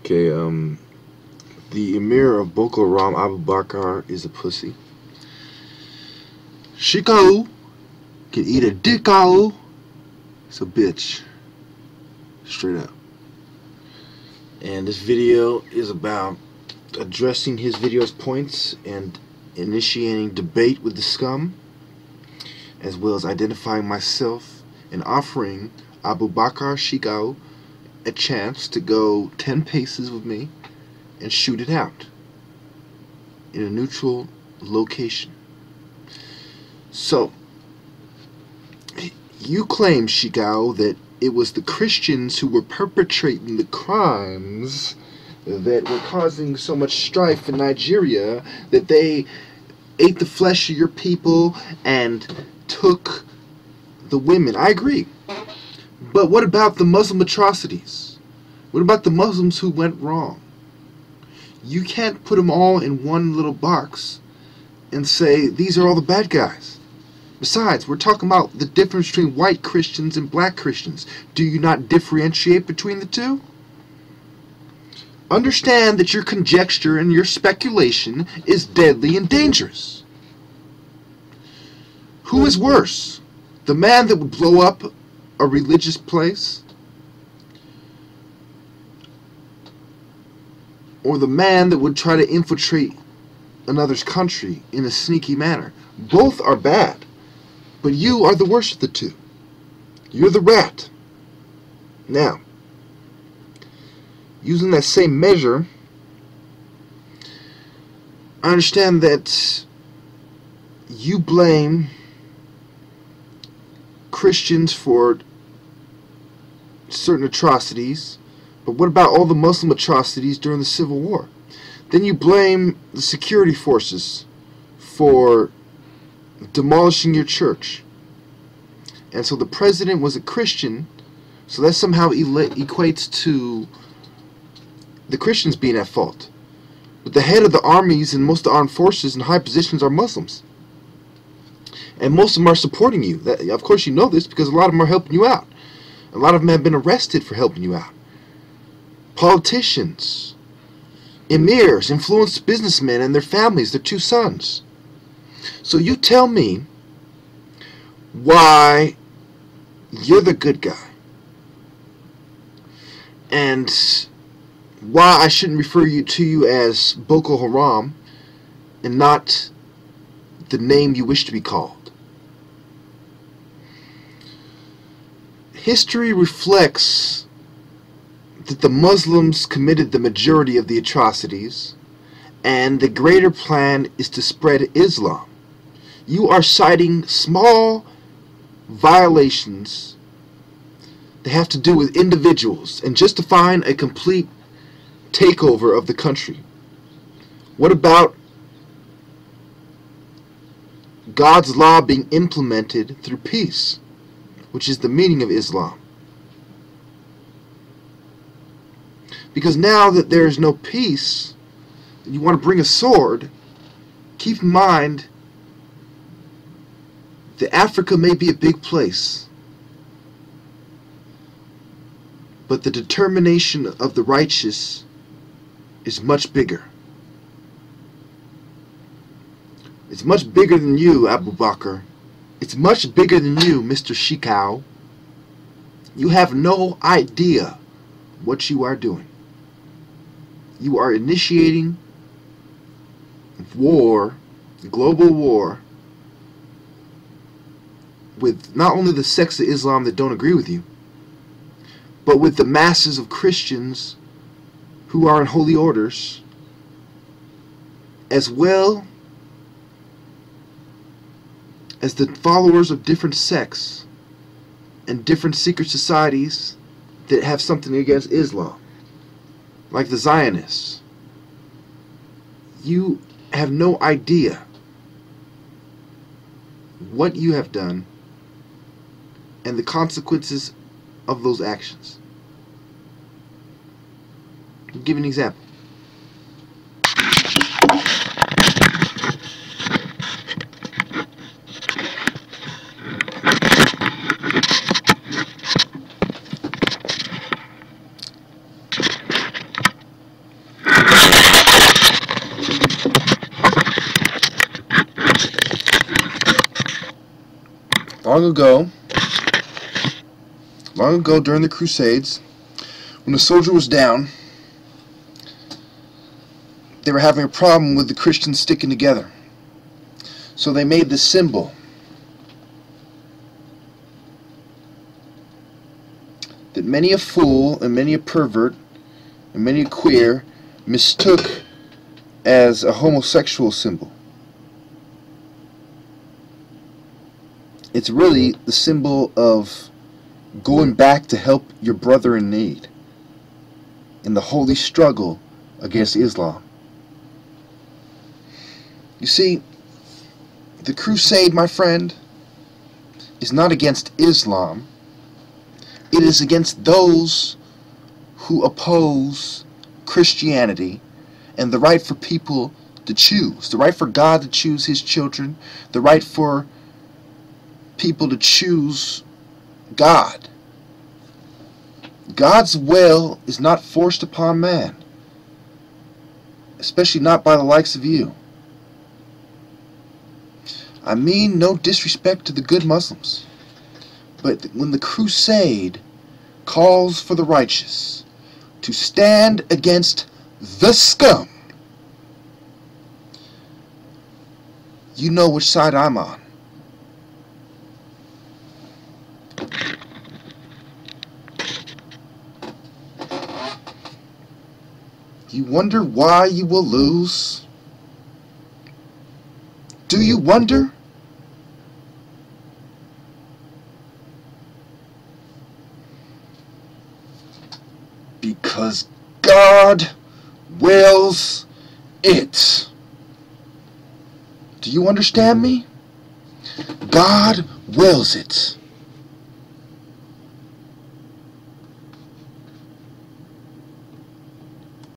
Okay, the Emir of Boko Haram, Abu Bakr, is a pussy. Shiko can eat a dick owl. It's a bitch. Straight up. And this video is about addressing his video's points and initiating debate with the scum, as well as identifying myself and offering Abu Bakr Shiko a chance to go 10 paces with me and shoot it out in a neutral location. So, you claim, Shigao, that it was the Christians who were perpetrating the crimes that were causing so much strife in Nigeria, that they ate the flesh of your people and took the women. I agree. But what about the Muslim atrocities? What about the Muslims who went wrong? You can't put them all in one little box and say these are all the bad guys. Besides, we're talking about the difference between white Christians and black Christians. Do you not differentiate between the two? Understand that your conjecture and your speculation is deadly and dangerous. Who is worse? The man that would blow up a religious place, or the man that would try to infiltrate another's country in a sneaky manner? Both are bad, but you are the worst of the two. You're the rat. Now, using that same measure, I understand that you blame Christians for certain atrocities, but what about all the Muslim atrocities during the Civil War? Then you blame the security forces for demolishing your church. And so the president was a Christian, so that somehow equates to the Christians being at fault. But the head of the armies and most of the armed forces and high positions are Muslims. And most of them are supporting you. Of course you know this because a lot of them are helping you out. A lot of them have been arrested for helping you out. Politicians, emirs, influenced businessmen and their families, their 2 sons. So you tell me why you're the good guy and why I shouldn't refer to you as Boko Haram and not the name you wish to be called. History reflects that the Muslims committed the majority of the atrocities, and the greater plan is to spread Islam. You are citing small violations that have to do with individuals and justifying a complete takeover of the country. What about God's law being implemented through peace, which is the meaning of Islam? Because now that there is no peace, you want to bring a sword, keep in mind that Africa may be a big place, but the determination of the righteous is much bigger. It's much bigger than you, Abu Bakr. It's much bigger than you, Mr. Shikau. You have no idea what you are doing. You are initiating war, global war, with not only the sects of Islam that don't agree with you, but with the masses of Christians who are in holy orders, as well as the followers of different sects and different secret societies that have something against Islam, like the Zionists. You have no idea what you have done and the consequences of those actions. I'll give you an example. long ago during the Crusades, when a soldier was down, they were having a problem with the Christians sticking together. So they made this symbol that many a fool and many a pervert and many a queer mistook as a homosexual symbol. It's really the symbol of going back to help your brother in need in the holy struggle against Islam. You see, the crusade, my friend, is not against Islam. It is against those who oppose Christianity and the right for people to choose, the right for God to choose His children, the right for people to choose God. God's will is not forced upon man, especially not by the likes of you. I mean no disrespect to the good Muslims, but when the crusade calls for the righteous to stand against the scum, you know which side I'm on. You wonder why you will lose? Do you wonder? Because God wills it. Do you understand me? God wills it.